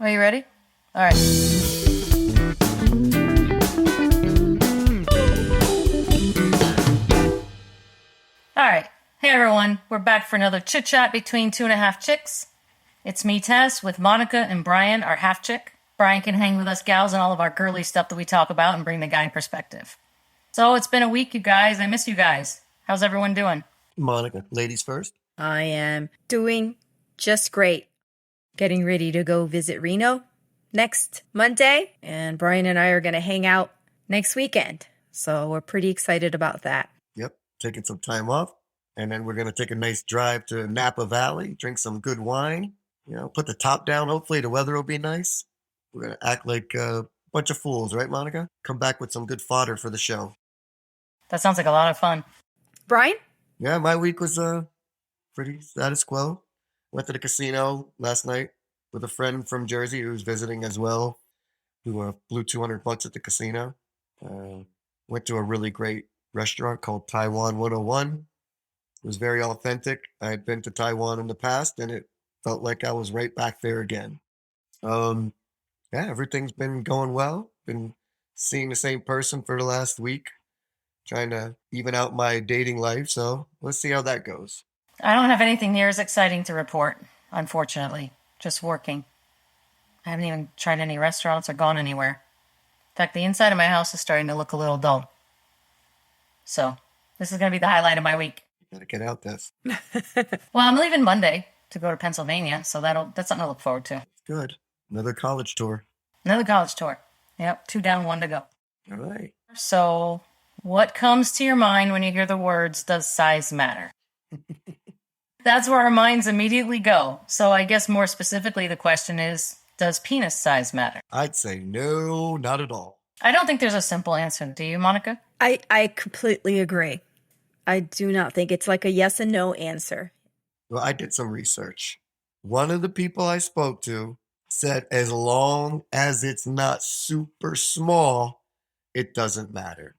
Are you ready? All right. All right. Hey, everyone. We're back for another chit chat between two and a half chicks. It's me, Tess, with Monica and Brian, our half chick. Brian can hang with us gals and all of our girly stuff that we talk about and bring the guy perspective. So it's been a week, you guys. I miss you guys. How's everyone doing? Monica, ladies first. I am doing just great. Getting ready to go visit Reno next Monday, and Brian and I are going to hang out next weekend. So we're pretty excited about that. Yep, taking some time off. And then we're going to take a nice drive to Napa Valley, drink some good wine, put the top down. Hopefully the weather will be nice. We're going to act like a bunch of fools, right, Monica? Come back with some good fodder for the show. That sounds like a lot of fun. Brian? Yeah, my week was pretty status quo. Went to the casino last night with a friend from Jersey who was visiting as well, who blew $200 at the casino. Went to a really great restaurant called Taiwan 101. It was very authentic. I had been to Taiwan in the past, and it felt like I was right back there again. Yeah, everything's been going well. Been seeing the same person for the last week, trying to even out my dating life. So let's see how that goes. I don't have anything near as exciting to report, unfortunately. Just working. I haven't even tried any restaurants or gone anywhere. In fact, the inside of my house is starting to look a little dull. So, this is going to be the highlight of my week. You gotta get out this. Well, I'm leaving Monday to go to Pennsylvania, so that's something to look forward to. Good. Another college tour. Another college tour. Yep, 2 down, 1 to go. All right. So, what comes to your mind when you hear the words, does size matter? That's where our minds immediately go. So I guess more specifically, the question is, does penis size matter? I'd say no, not at all. I don't think there's a simple answer. Do you, Monica? I completely agree. I do not think it's like a yes and no answer. Well, I did some research. One of the people I spoke to said as long as it's not super small, it doesn't matter.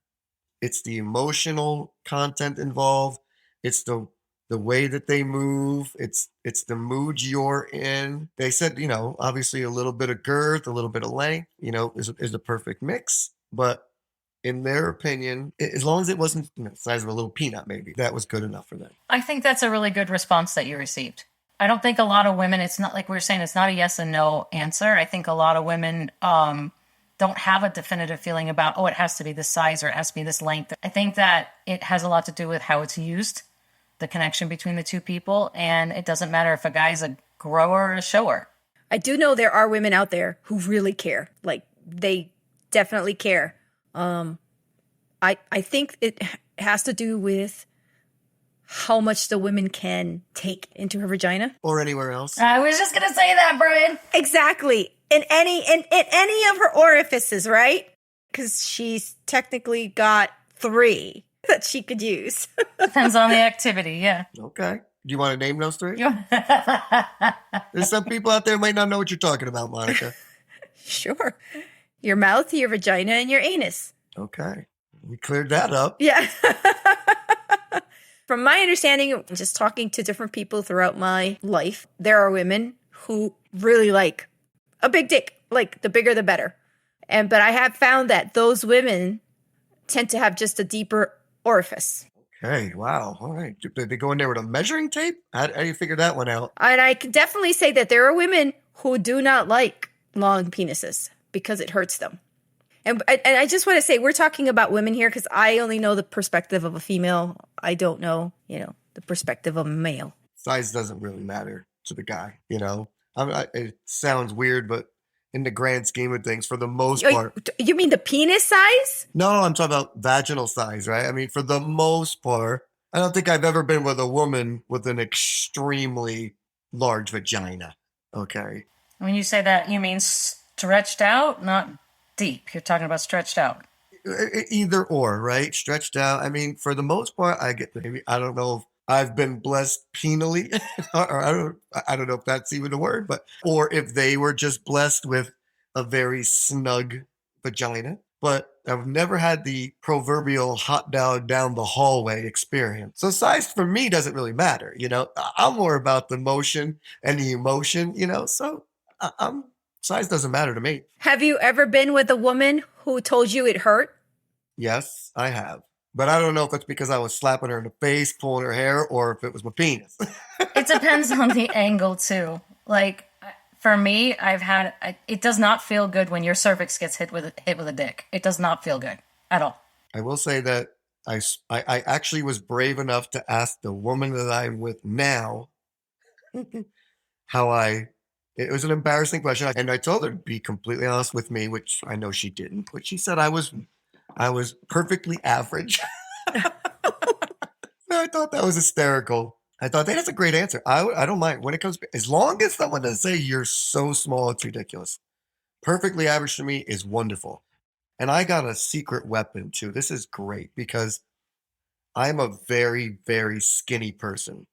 It's the emotional content involved. It's the way that they move. It's the mood you're in. They said, obviously a little bit of girth, a little bit of length, is a perfect mix. But in their opinion, as long as it wasn't the size of a little peanut, maybe that was good enough for them. I think that's a really good response that you received. I don't think a lot of women, it's not like we were saying, it's not a yes and no answer. I think a lot of women don't have a definitive feeling about, it has to be this size or it has to be this length. I think that it has a lot to do with how it's used, the connection between the two people, and it doesn't matter if a guy's a grower or a shower. I do know there are women out there who really care. Like, they definitely care. I think it has to do with how much the women can take into her vagina. Or anywhere else. I was just going to say that, Brian. Exactly. In any of her orifices, right? Because she's technically got 3 that she could use. Depends on the activity, yeah. Okay. Do you want to name those 3? There's some people out there who might not know what you're talking about, Monica. Sure. Your mouth, your vagina, and your anus. Okay. We cleared that up. Yeah. From my understanding, just talking to different people throughout my life, there are women who really like a big dick. Like, the bigger the better. But I have found that those women tend to have just a deeper orifice. Okay, wow. All right. Did they go in there with a measuring tape? How do you figure that one out? And I can definitely say that there are women who do not like long penises because it hurts them. And I just want to say, we're talking about women here because I only know the perspective of a female. I don't know, the perspective of a male. Size doesn't really matter to the guy, it sounds weird, but in the grand scheme of things, for the most part. You mean the penis size? No, I'm talking about vaginal size, right? I mean, for the most part, I don't think I've ever been with a woman with an extremely large vagina, okay? When you say that, you mean stretched out, not deep. You're talking about stretched out. Either or, right? Stretched out. I mean, for the most part, I don't know if I've been blessed penally, or I don't know if that's even a word, or if they were just blessed with a very snug vagina. But I've never had the proverbial hot dog down the hallway experience. So size for me doesn't really matter. I'm more about the motion and the emotion. So I'm Size doesn't matter to me. Have you ever been with a woman who told you it hurt? Yes, I have. But I don't know if it's because I was slapping her in the face, pulling her hair, or if it was my penis. It depends on the angle too. Like for me, it does not feel good when your cervix gets hit with a dick. It does not feel good at all. I will say that I actually was brave enough to ask the woman that I'm with now it was an embarrassing question. And I told her to be completely honest with me, which I know she didn't, but she said I was perfectly average. I thought that was hysterical. I thought that's a great answer. I don't mind when it comes, as long as someone doesn't say you're so small, it's ridiculous. Perfectly average to me is wonderful. And I got a secret weapon too. This is great because I'm a very, very skinny person.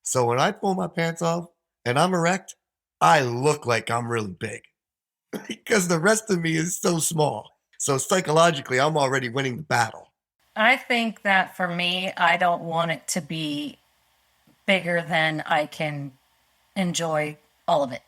So when I pull my pants off and I'm erect, I look like I'm really big because the rest of me is so small. So psychologically, I'm already winning the battle. I think that for me, I don't want it to be bigger than I can enjoy all of it.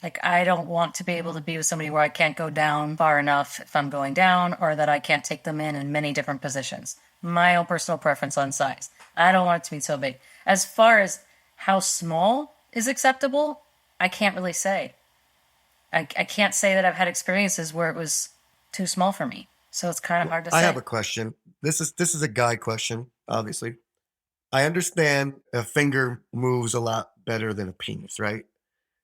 Like, I don't want to be able to be with somebody where I can't go down far enough if I'm going down, or that I can't take them in many different positions. My own personal preference on size. I don't want it to be so big. As far as how small is acceptable, I can't really say. I can't say that I've had experiences where it was too small for me. So it's kind of hard to say. I have a question. This is a guy question, obviously. I understand a finger moves a lot better than a penis, right?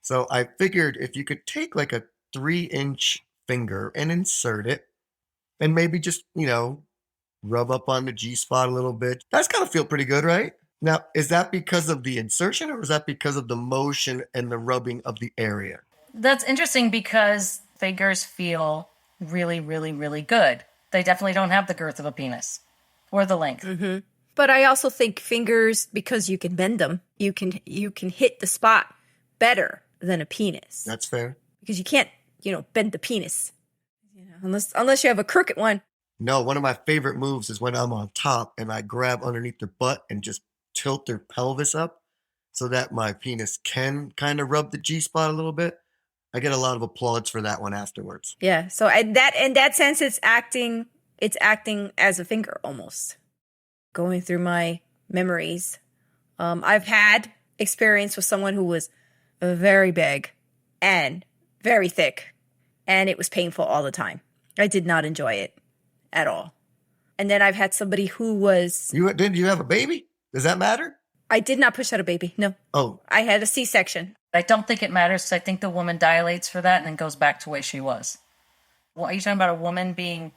So I figured if you could take like a 3-inch finger and insert it and maybe just, rub up on the G spot a little bit, that's gotta feel pretty good, right? Now, is that because of the insertion or is that because of the motion and the rubbing of the area? That's interesting because fingers feel really, really, really good. They definitely don't have the girth of a penis or the length. Mm-hmm. But I also think fingers, because you can bend them, you can hit the spot better than a penis. That's fair. Because you can't, bend the penis. Unless you have a crooked one. No, one of my favorite moves is when I'm on top and I grab underneath their butt and just tilt their pelvis up so that my penis can kind of rub the G spot a little bit. I get a lot of applause for that one afterwards. Yeah. So in that sense, it's acting as a finger almost. Going through my memories, I've had experience with someone who was very big and very thick, and it was painful all the time. I did not enjoy it at all. And then I've had somebody who was... Did you have a baby? Does that matter? I did not push out a baby, no. Oh. I had a C-section. I don't think it matters because I think the woman dilates for that and then goes back to the way she was. Well, are you talking about a woman being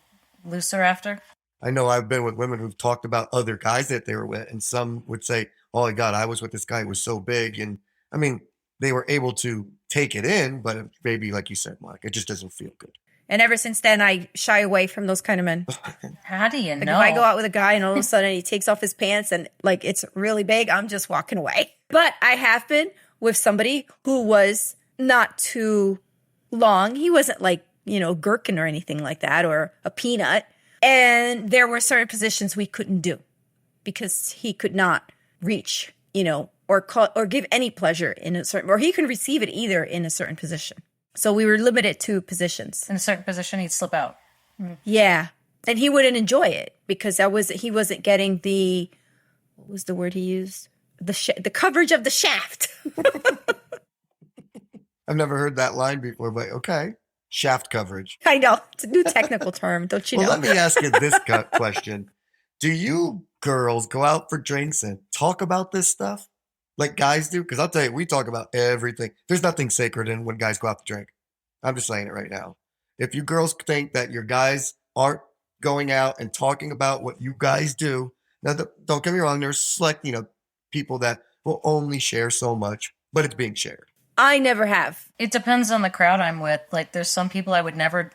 looser after? I know I've been with women who've talked about other guys that they were with, and some would say, oh my God, I was with this guy who was so big. And I mean, they were able to take it in, but maybe, like you said, Mark, it just doesn't feel good. And ever since then, I shy away from those kind of men. How do you know? If I go out with a guy and all of a sudden he takes off his pants and it's really big, I'm just walking away. But I have been with somebody who was not too long. He wasn't gherkin or anything like that, or a peanut. And there were certain positions we couldn't do because he could not reach, or give any pleasure in a certain, or he couldn't receive it either in a certain position. So we were limited to positions. In a certain position, he'd slip out. Mm. Yeah. And he wouldn't enjoy it because he wasn't getting what was the word he used? The coverage of the shaft. I've never heard that line before, but okay. Shaft coverage. I know. It's a new technical term, don't you know? Well, let me ask you this question. Do you girls go out for drinks and talk about this stuff like guys do? Because I'll tell you, we talk about everything. There's nothing sacred in when guys go out to drink. I'm just saying it right now. If you girls think that your guys aren't going out and talking about what you guys do, now don't get me wrong, there's select, people that will only share so much, but it's being shared. I never have. It depends on the crowd I'm with. Like, there's some people I would never,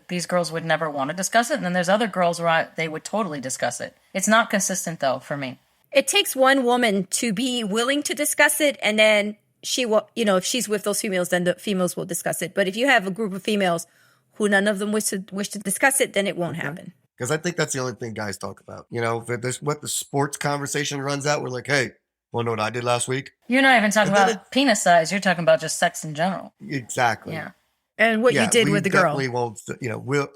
these girls would never want to discuss it. And then there's other girls where they would totally discuss it. It's not consistent, though, for me. It takes one woman to be willing to discuss it. And then she will, if she's with those females, then the females will discuss it. But if you have a group of females who none of them wish to discuss it, then it won't happen. Because I think that's the only thing guys talk about. If there's what the sports conversation runs out, we're like, hey, well, know what I did last week? You're not even talking about penis size. You're talking about just sex in general. Exactly. Yeah. And what you did we with the girl. definitely won't,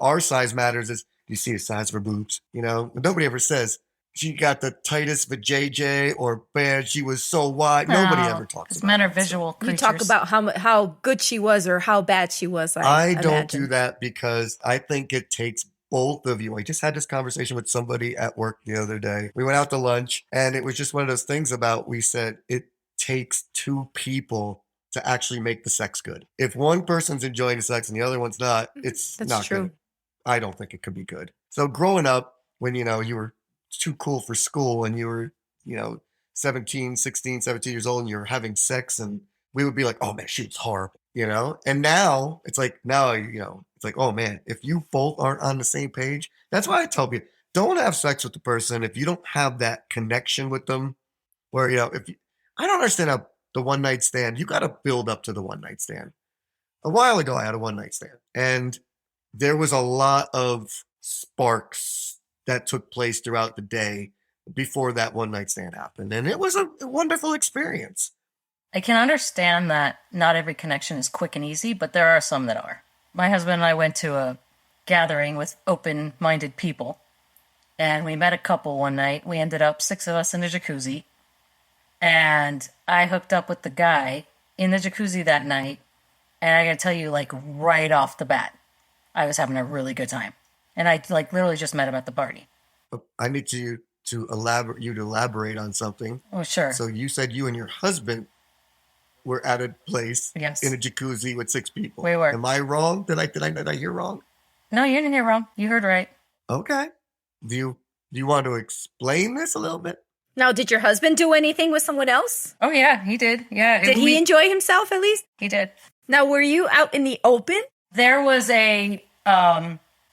our size matters is, you see the size of her boobs, nobody ever says she got the tightest vajayjay or man, she was so wide. Nobody ever talks Because about men are that, visual You creatures. talk about how good she was or how bad she was. I don't imagine. do that because I think it takes both of you. I just had this conversation with somebody at work the other day. We went out to lunch and it was just one of those things about, we said it takes two people to actually make the sex good. If one person's enjoying the sex and the other one's not, it's That's not true. good. I don't think it could be good. So growing up, when, you were too cool for school and you were, 17, 16, 17 years old and you're having sex and we would be like, oh man, she was horrible, And now it's like, it's like, oh man, if you both aren't on the same page, that's why I tell people, don't have sex with the person if you don't have that connection with them. Where, I don't understand how the one night stand, you got to build up to the one night stand. A while ago, I had a one night stand and there was a lot of sparks that took place throughout the day before that one night stand happened. And it was a wonderful experience. I can understand that not every connection is quick and easy, but there are some that are. My husband and I went to a gathering with open-minded people, and we met a couple one night. We ended up 6 of us in a jacuzzi, and I hooked up with the guy in the jacuzzi that night, and I gotta tell you, like, right off the bat, I was having a really good time. And I, literally just met him at the party. I need you to elaborate on something. Oh, sure. So you said you and your husband were at a place Yes. in a jacuzzi with 6 people. We were. Am I wrong? Did I hear wrong? No, you didn't hear wrong. You heard right. Okay. Do you want to explain this a little bit? Now, did your husband do anything with someone else? Oh, yeah, he did. Yeah. Did he enjoy himself at least? He did. Now, were you out in the open? There was a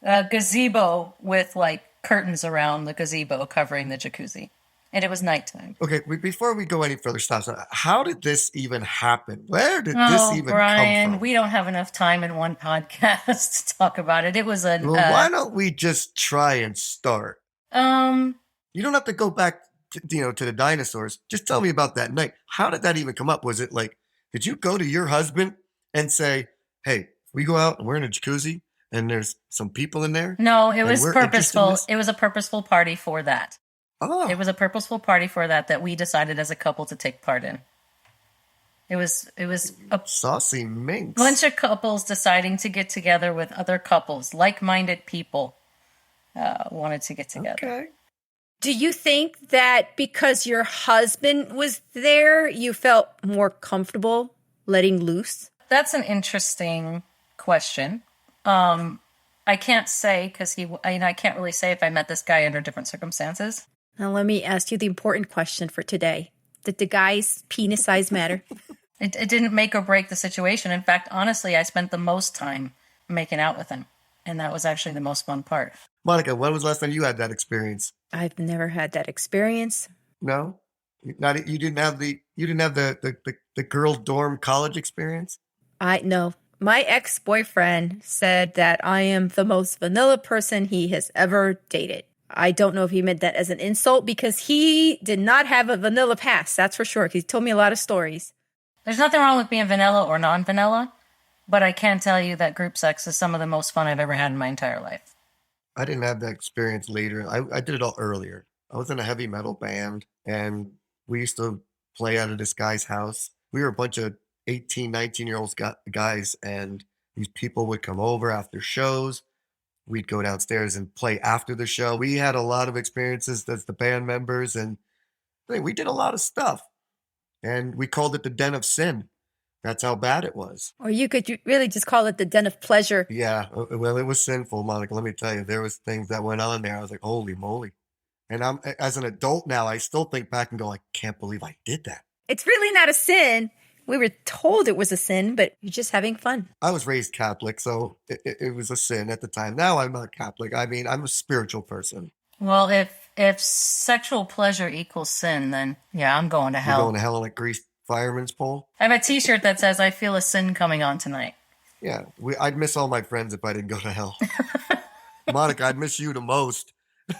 gazebo with, curtains around the gazebo covering the jacuzzi. And it was nighttime. Okay, before we go any further, stop. How did this even happen? Where did this even Brian, come from? We don't have enough time in one podcast to talk about it. It was a... Well, why don't we just try and start? You don't have to go back to the dinosaurs. Just tell me about that night. How did that even come up? Was it did you go to your husband and say, hey, we go out and we're in a jacuzzi and there's some people in there? No, it was purposeful. It was a purposeful party for that. Oh. It was a purposeful party for that we decided as a couple to take part in. It was a saucy minx. Bunch of couples deciding to get together with other couples, like-minded people wanted to get together. Okay. Do you think that because your husband was there, you felt more comfortable letting loose? That's an interesting question. I can't say because I can't really say if I met this guy under different circumstances. Now let me ask you the important question for today. Did the guy's penis size matter? It didn't make or break the situation. In fact, honestly, I spent the most time making out with him. And that was actually the most fun part. Monica, when was the last time you had that experience? I've never had that experience. No? You didn't have the girls' dorm college experience? No. My ex-boyfriend said that I am the most vanilla person he has ever dated. I don't know if he meant that as an insult because he did not have a vanilla past, that's for sure. He told me a lot of stories. There's nothing wrong with being vanilla or non-vanilla, but I can tell you that group sex is some of the most fun I've ever had in my entire life. I didn't have that experience later. I did it all earlier. I was in a heavy metal band, and we used to play out of this guy's house. We were a bunch of 18, 19-year-old guys, and these people would come over after shows. We'd go downstairs and play after the show. We had a lot of experiences as the band members, and we did a lot of stuff. And we called it the Den of Sin. That's how bad it was. Or you could really just call it the Den of Pleasure. Yeah, well, it was sinful, Monica. Let me tell you, there was things that went on there. I was like, holy moly. And I'm as an adult now, I still think back and go, I can't believe I did that. It's really not a sin. We were told it was a sin, but you're just having fun. I was raised Catholic, so it was a sin at the time. Now I'm not Catholic. I mean, I'm a spiritual person. Well, if sexual pleasure equals sin, then yeah, I'm going to hell. You're going to hell on a greased fireman's pole? I have a t-shirt that says, I feel a sin coming on tonight. Yeah, I'd miss all my friends if I didn't go to hell. Monica, I'd miss you the most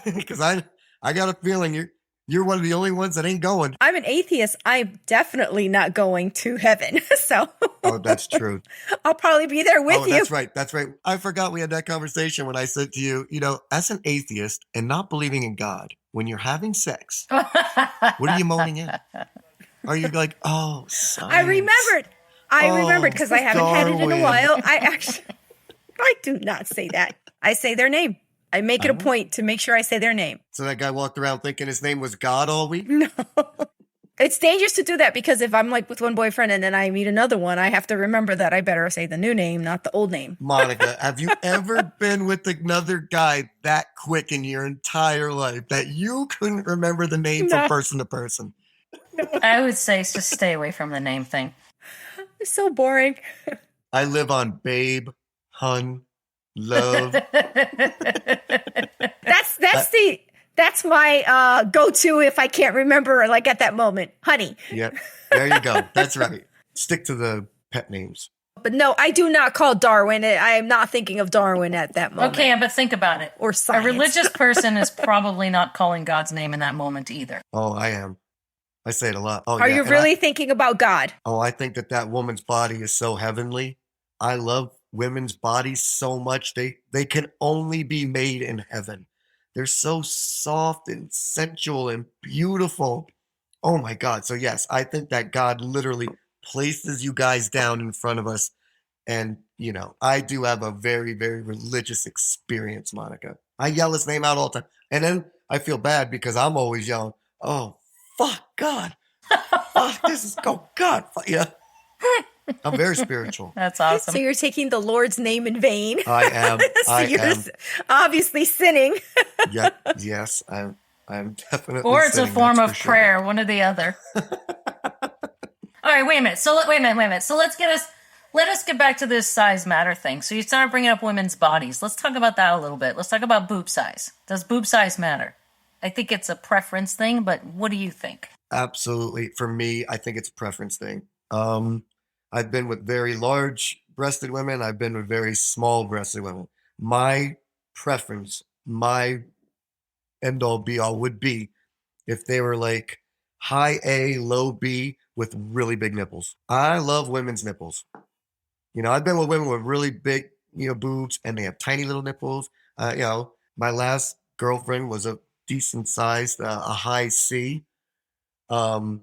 because I got a feeling You're one of the only ones that ain't going. I'm an atheist. I'm definitely not going to heaven. So Oh, that's true. I'll probably be there with Oh, you. that's right. That's right. I forgot we had that conversation when I said to you, as an atheist and not believing in God, when you're having sex, what are you moaning in? Are you like, oh, science. I remembered because I haven't had it in a Darwin. while. I do not say that. I say their name. I make it a point to make sure I say their name. So that guy walked around thinking his name was God all week? No. It's dangerous to do that because if I'm like with one boyfriend and then I meet another one, I have to remember that I better say the new name, not the old name. Monica, have you ever been with another guy that quick in your entire life that you couldn't remember the name from person to person? I would say just stay away from the name thing. It's so boring. I live on babe, hun, love. That's my go-to if I can't remember, like at that moment. Honey. Yep. There you go. That's right. Stick to the pet names. But no, I do not call Darwin. I am not thinking of Darwin at that moment. Okay, but think about it. Or science. A religious person is probably not calling God's name in that moment either. Oh, I am. I say it a lot. Oh, Are yeah. you really thinking about God? Oh, I think that woman's body is so heavenly. I love women's bodies so much. They can only be made in heaven. They're so soft and sensual and beautiful. Oh my God. So yes, I think that God literally places you guys down in front of us. And, I do have a very, very religious experience, Monica. I yell his name out all the time. And then I feel bad because I'm always yelling, oh, fuck God. Fuck, God. Yeah. I'm very spiritual. That's awesome. So you're taking the Lord's name in vain. I am. So you're obviously sinning. Yep. Yes, I'm definitely. Or it's a sinning, form that's of for sure. prayer, one or the other. All right, wait a minute. So let us get back to this size matter thing. So you started bringing up women's bodies. Let's talk about that a little bit. Let's talk about boob size. Does boob size matter? I think it's a preference thing, but what do you think? Absolutely. For me, I think it's a preference thing. I've been with very large breasted women. I've been with very small breasted women. My preference, my end all be all would be if they were like high A, low B with really big nipples. I love women's nipples. I've been with women with really big, boobs and they have tiny little nipples. My last girlfriend was a decent sized, a high C, and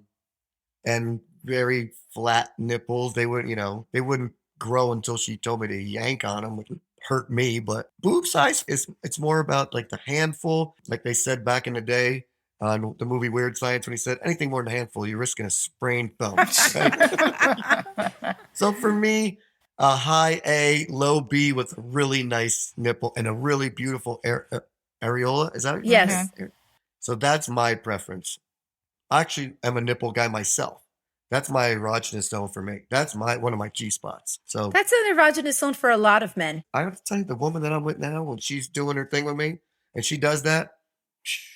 very flat nipples. They wouldn't grow until she told me to yank on them, which would hurt me. But boob size it's more about like the handful, like they said back in the day on the movie Weird Science when he said anything more than a handful, you're risking a sprained thumb. Right? So for me, a high A, low B with a really nice nipple and a really beautiful areola. Is that what Yes. So that's my preference. I actually am a nipple guy myself. That's my erogenous zone for me. That's one of my G spots. So That's an erogenous zone for a lot of men. I have to tell you, the woman that I'm with now, when she's doing her thing with me and she does that,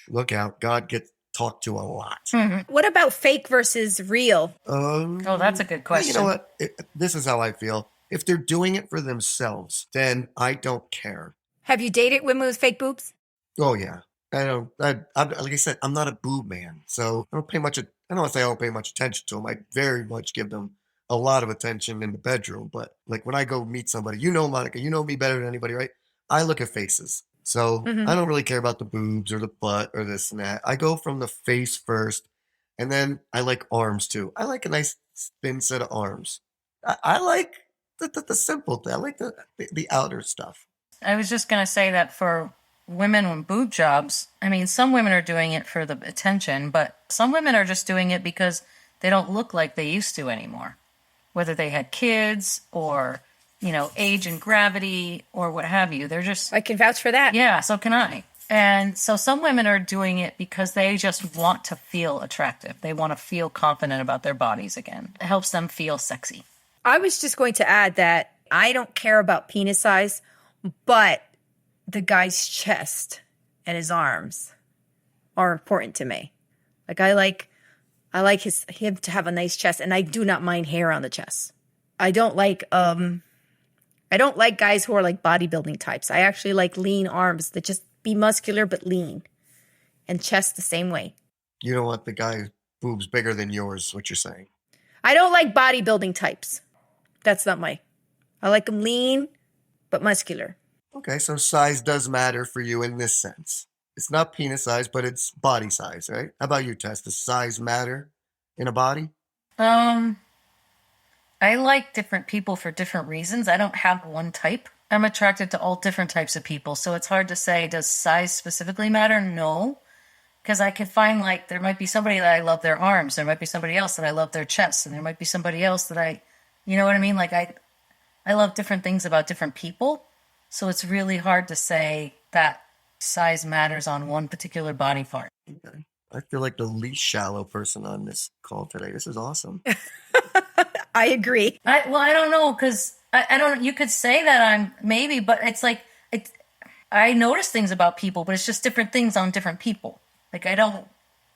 look out. God gets talked to a lot. Mm-hmm. What about fake versus real? Oh, that's a good question. You know what? This is how I feel. If they're doing it for themselves, then I don't care. Have you dated women with fake boobs? Oh yeah. I'm like I said, I'm not a boob man, so I don't pay much. I don't want to say I don't pay much attention to them. I very much give them a lot of attention in the bedroom. But like when I go meet somebody, Monica, you know me better than anybody, right? I look at faces, so I don't really care about the boobs or the butt or this and that. I go from the face first, and then I like arms too. I like a nice thin set of arms. I like the simple thing. I like the outer stuff. I was just going to say that for women with boob jobs, I mean, some women are doing it for the attention, but some women are just doing it because they don't look like they used to anymore. Whether they had kids or, age and gravity or what have you. They're just... I can vouch for that. Yeah, so can I. And so some women are doing it because they just want to feel attractive. They want to feel confident about their bodies again. It helps them feel sexy. I was just going to add that I don't care about penis size, but the guy's chest and his arms are important to me. Like I like him to have a nice chest, and I do not mind hair on the chest. I don't like guys who are like bodybuilding types. I actually like lean arms that just be muscular but lean, and chest the same way. You don't want the guy boobs bigger than yours, what you're saying. I don't like bodybuilding types. That's not my. I like them lean, but muscular. Okay, so size does matter for you in this sense. It's not penis size, but it's body size, right? How about you, Tess? Does size matter in a body? Um, I like different people for different reasons. I don't have one type. I'm attracted to all different types of people, so it's hard to say, does size specifically matter? No. Because I could find, like, there might be somebody that I love their arms, there might be somebody else that I love their chest, and there might be somebody else that you know what I mean? Like, I love different things about different people, so it's really hard to say that size matters on one particular body part. Okay. I feel like the least shallow person on this call today. This is awesome. I agree. I don't know, because I don't, you could say that I'm maybe, but it's like, I notice things about people, but it's just different things on different people. Like, I don't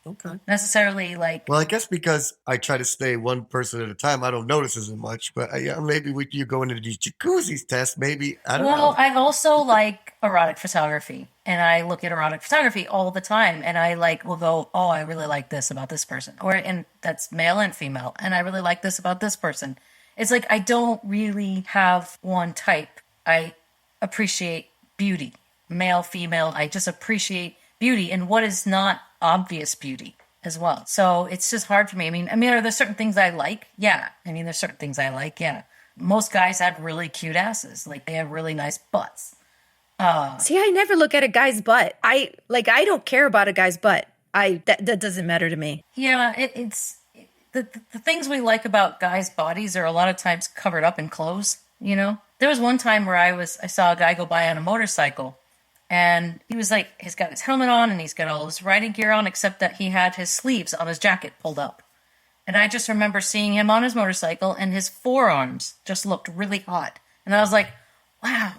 Okay. necessarily like. Well, I guess because I try to stay one person at a time, I don't notice as much. But yeah, maybe with you going into these jacuzzis test, maybe, I don't Well, know. I also like erotic photography, and I look at erotic photography all the time, and I will go, oh, I really like this about this person, and that's male and female, and I really like this about this person. It's like I don't really have one type. I appreciate beauty, male, female. I just appreciate beauty and what is not obvious beauty as well. So it's just hard for me. I mean, are there certain things I like? Yeah. There's certain things I like. Yeah. Most guys have really cute asses. Like, they have really nice butts. See, I never look at a guy's butt. I don't care about a guy's butt. That doesn't matter to me. Yeah. It's the things we like about guys' bodies are a lot of times covered up in clothes. You know, there was one time where I saw a guy go by on a motorcycle. And he was like, he's got his helmet on and he's got all his riding gear on, except that he had his sleeves on his jacket pulled up. And I just remember seeing him on his motorcycle and his forearms just looked really hot. And I was like, wow,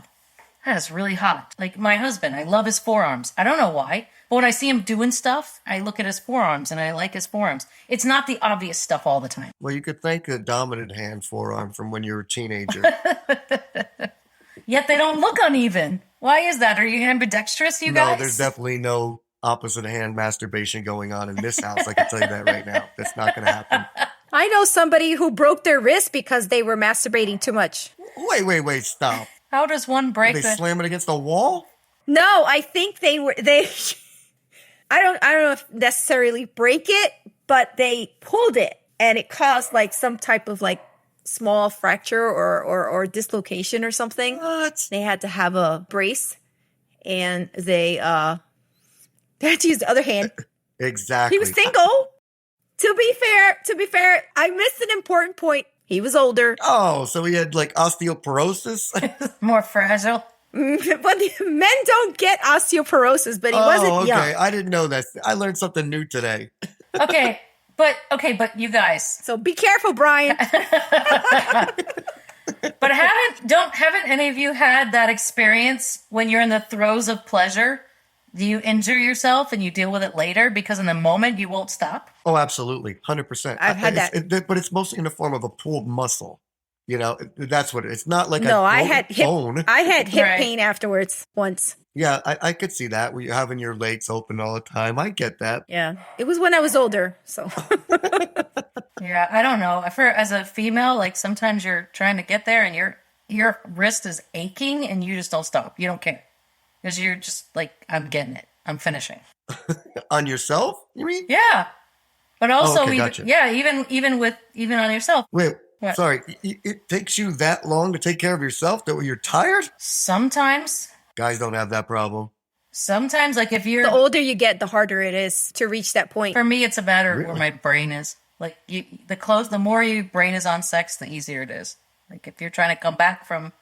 that is really hot. Like, my husband, I love his forearms. I don't know why. But when I see him doing stuff, I look at his forearms and I like his forearms. It's not the obvious stuff all the time. Well, you could thank a dominant hand forearm from when you were a teenager. Yet they don't look uneven. Why is that? Are you ambidextrous, you guys? No, there's definitely no opposite hand masturbation going on in this house. I can tell you that right now. That's not going to happen. I know somebody who broke their wrist because they were masturbating too much. Wait, stop. How does one break Did they slam it against the wall? No, I think they I don't know if necessarily break it, but they pulled it and it caused like some type of like small fracture or dislocation or something. What? They had to have a brace and they had to use the other hand. Exactly. He was single. To be fair, I missed an important point. He was older. Oh, so he had like osteoporosis? More fragile? But men don't get osteoporosis, but he wasn't young. I didn't know that. I learned something new today. Okay, but you guys. So be careful, Brian. But haven't any of you had that experience when you're in the throes of pleasure? Do you injure yourself and you deal with it later because in the moment you won't stop? Oh, absolutely. 100%. I've had that. But it's mostly in the form of a pulled muscle. You know, that's what it's not like No, I had bone. I had hip Right. pain afterwards once. Yeah, I could see that where you're having your legs open all the time. I get that. Yeah. It was when I was older, so. Yeah, I don't know. As a female, like sometimes you're trying to get there and your wrist is aching and you just don't stop. You don't care. Because you're just like, I'm getting it. I'm finishing. On yourself, you mean? Yeah. But also, okay, gotcha. even on yourself. Wait, What? sorry. It takes you that long to take care of yourself that you're tired? Sometimes, Guys don't have that problem. like if you're, The older you get, the harder it is to reach that point. for me, it's a matter of where Really? my brain is. Like the more your brain is on sex, the easier it is. Like if you're trying to come back from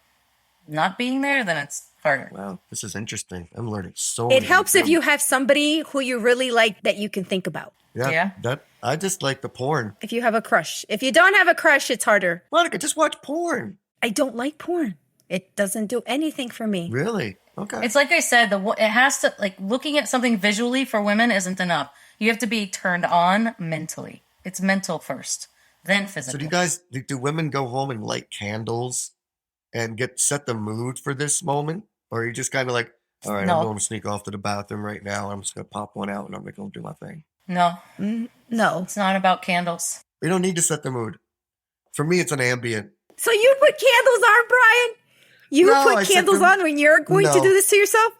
not being there, then it's harder. Wow, this is interesting. I'm learning so It many helps if things. you have somebody who you really like that you can think about. Yeah. That I just like the porn. If you have a crush. If you don't have a crush, it's harder. Monica, just watch porn. I don't like porn. It doesn't do anything for me. Really? Okay. It's like I said, it has to, like, looking at something visually for women isn't enough. You have to be turned on mentally. It's mental first, then physical. So do you guys, do women go home and light candles and set the mood for this moment? Or are you just kind of like, all right, No. I'm going to sneak off to the bathroom right now. I'm just going to pop one out and I'm going to go do my thing. No, No. it's not about candles. We don't need to set the mood. For me, it's an ambient. So you put candles on, Brian? You No, I put said candles for- on when you're going to No. do this to yourself?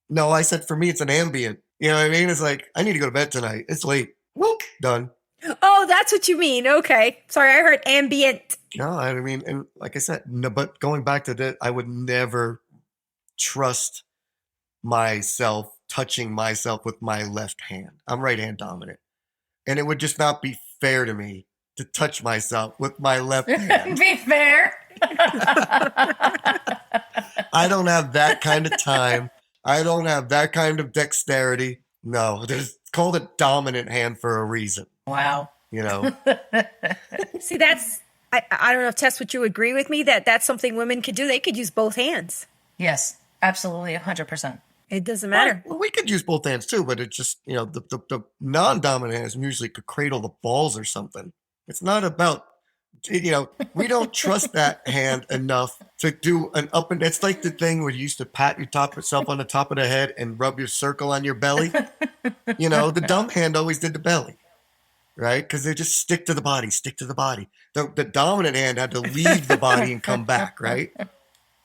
No, I said for me, it's an ambient. You know what I mean? It's like, I need to go to bed tonight. It's late. Whoop, done. Oh, that's what you mean. Okay. Sorry, I heard ambient. No, I mean, and like I said, no, but going back to that, I would never trust myself touching myself with my left hand. I'm right hand dominant. And it would just not be fair to me to touch myself with my left hand. Be fair. I don't have that kind of time. I don't have that kind of dexterity. No, it's called a dominant hand for a reason. Wow. You know, See, that's, I don't know if Tess, would you agree with me that that's something women could do? They could use both hands. Yes, absolutely, 100%. It doesn't matter. well, we could use both hands too, but it's just, you know, the non-dominant hands usually could cradle the balls or something. It's not about, you know, we don't trust that hand enough to do an up and, it's like the thing where you used to pat yourself on the top of the head and rub your circle on your belly. You know, the dumb hand always did the belly, right? Because they just stick to the body. The dominant hand had to leave the body and come back, right?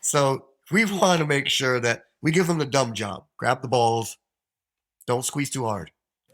So we want to make sure that we give them the dumb job. Grab the balls. Don't squeeze too hard.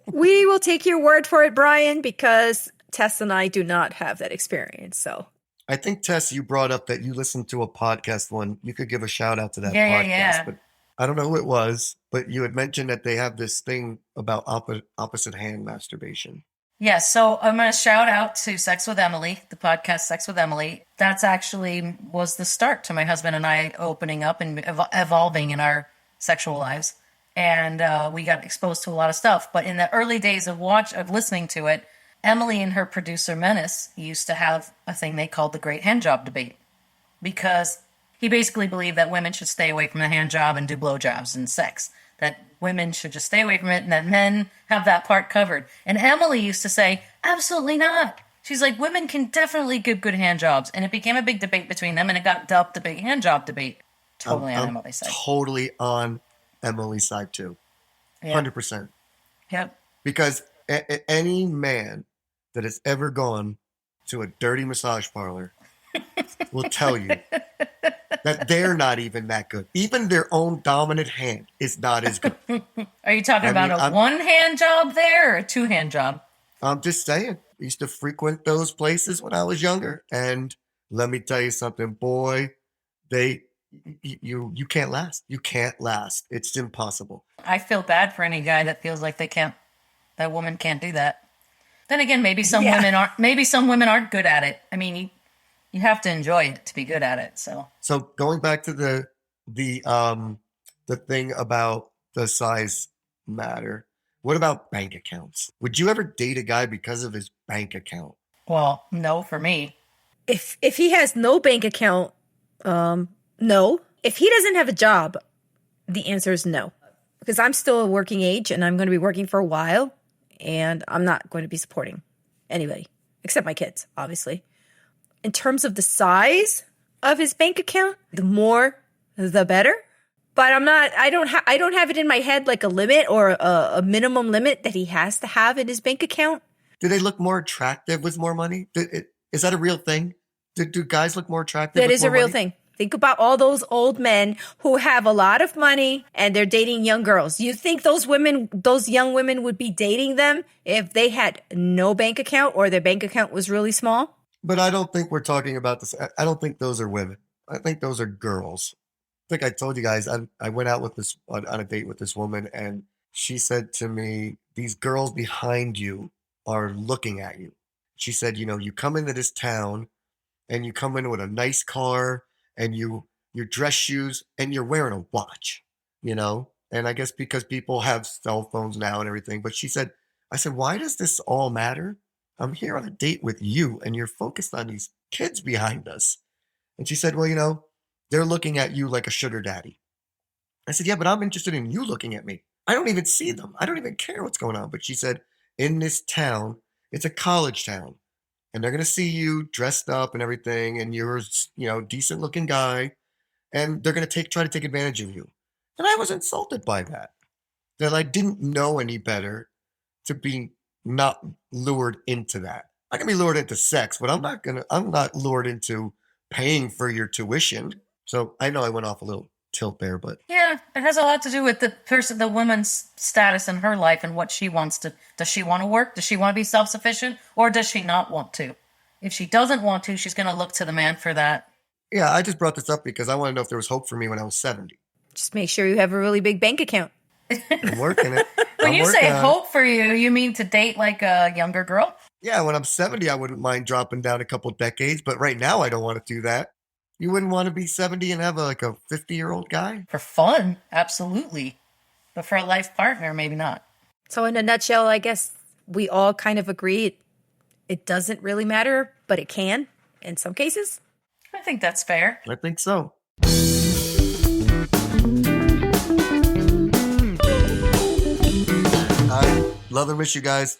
We will take your word for it, Brian, because Tess and I do not have that experience. So I think, Tess, you brought up that you listened to a podcast one. You could give a shout out to that Yeah, podcast. yeah. But I don't know who it was, but you had mentioned that they have this thing about opposite hand masturbation. Yeah, so I'm going to shout out to Sex with Emily, the podcast Sex with Emily. That's actually was the start to my husband and I opening up and evolving in our sexual lives. And we got exposed to a lot of stuff. But in the early days of listening to it, Emily and her producer Menace used to have a thing they called the Great Hand Job Debate, because he basically believed that women should stay away from the hand job and do blowjobs and sex. That women should just stay away from it and that men have that part covered. And Emily used to say, absolutely not. She's like, women can definitely give good hand jobs. And it became a big debate between them and it got dubbed the big hand job debate. Totally on Emily's side. Totally on Emily's side too. Yeah. 100%. Yep. Because any man that has ever gone to a dirty massage parlor will tell you that they're not even that good. Even their own dominant hand is not as good. Are you talking about a one-hand job there or a two-hand job? I'm just saying. I used to frequent those places when I was younger. And let me tell you something, boy, you can't last. You can't last. It's impossible. I feel bad for any guy that feels like that woman can't do that. Then again, maybe some women aren't good at it. I mean, you have to enjoy it to be good at it. So going back to the thing about the size matter. What about bank accounts? Would you ever date a guy because of his bank account? well, no, for me. if he has no bank account, no. If he doesn't have a job, the answer is no. Because I'm still a working age and I'm going to be working for a while and I'm not going to be supporting anybody except my kids, obviously. In terms of the size of his bank account, the more, the better. But I don't have it in my head like a limit or a minimum limit that he has to have in his bank account. Do they look more attractive with more money? Is that a real thing? Do guys look more attractive? That is a real thing. Think about all those old men who have a lot of money and they're dating young girls. You think those young women would be dating them if they had no bank account or their bank account was really small? But I don't think we're talking about this. I don't think those are women. I think those are girls. I think I told you guys, I went out with this on a date with this woman and she said to me, these girls behind you are looking at you. She said, you come into this town and you come in with a nice car and your dress shoes and you're wearing a watch, and I guess because people have cell phones now and everything. But I said, why does this all matter? I'm here on a date with you and you're focused on these kids behind us. And she said, well, they're looking at you like a sugar daddy. I said, yeah, but I'm interested in you looking at me. I don't even see them. I don't even care what's going on. But she said, in this town, it's a college town. And they're going to see you dressed up and everything. And you're, decent looking guy. And they're going to try to take advantage of you. And I was insulted by that. That I didn't know any better to be not lured into that. I can be lured into sex, but I'm not lured into paying for your tuition. So I know I went off a little tilt there, but Yeah, it has a lot to do with the woman's status in her life and what she wants to. Does she want to work? Does she want to be self-sufficient? Or does she not want to? If she doesn't want to, she's going to look to the man for that. yeah, I just brought this up because I want to know if there was hope for me when I was 70. Just make sure you have a really big bank account. I'm working it. When I'm you working say on it. hope for you mean to date like a younger girl? Yeah, when I'm 70, I wouldn't mind dropping down a couple decades, but right now I don't want to do that. You wouldn't want to be 70 and have a 50-year-old guy? For fun, absolutely. But for a life partner, maybe not. So in a nutshell, I guess we all kind of agree it doesn't really matter, but it can in some cases. I think that's fair. I think so. All right. Love and miss you guys.